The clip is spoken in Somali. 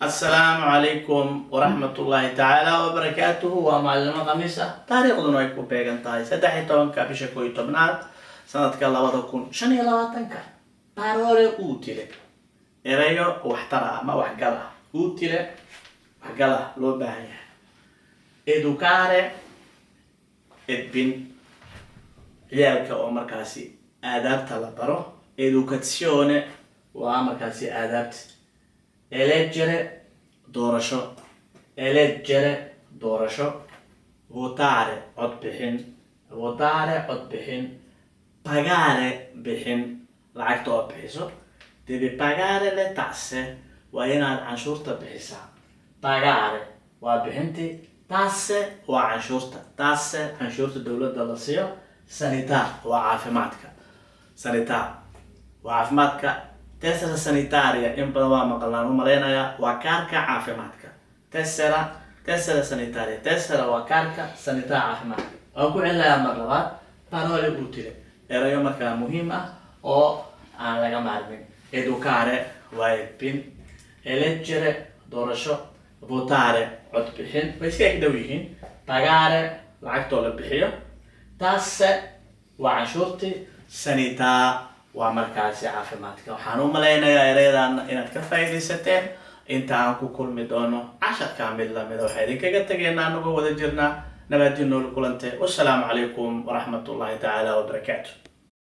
السلام عليكم ورحمة الله تعالى وبركاته ومعلمة قميصة تاريخ دون أيكو بيغان تاي سدحي طبنكا بشكوي طبنات سنة كلا وضكون شني لواتنكا بارولي أوتيلي إريو وحترا ما وحقلا أوتيلي وحقلا لو باهية إدوكاري إدبين عيالك أو مركاسي آداب تلبرو إدوكاتسيوني ومركاسي آدابت eleggere doorasho votare cod bixin pagare bixin lacagta oo bixiso devi pagare le tasse waa inaad canshuurta bixisaa pagare waa bixintii tasse waa canshuurta dowladda la siiyo sanità waa caafimaadka tessera sanitaria in badan waa maqlaan u maleynaya waa kaarka caafimaadka tessera sanitaria tessera waa kaarka sanità caafimaadka oo ku cilaya mar labaad parole utile erayo markaa muhiim ah oo aan laga maarmin educare waa edbin eleggere doorasho votare cod bixin way iska eg dhow yihiin pagare lacagtoo la bixiyo tasse waa canshuurtii sanità waa markaasi caafimaadka waxaan u maleynayaa ereydan inaad ka faa'iidaysateen inta aan ku kulmi doono casharka mid lamid ah waxaan idinkaga tegaynaa anagoo wada jirnaa nabadgeno kulante wassalaamu calaykum waraxmatullaahi tacaala wabarakaatu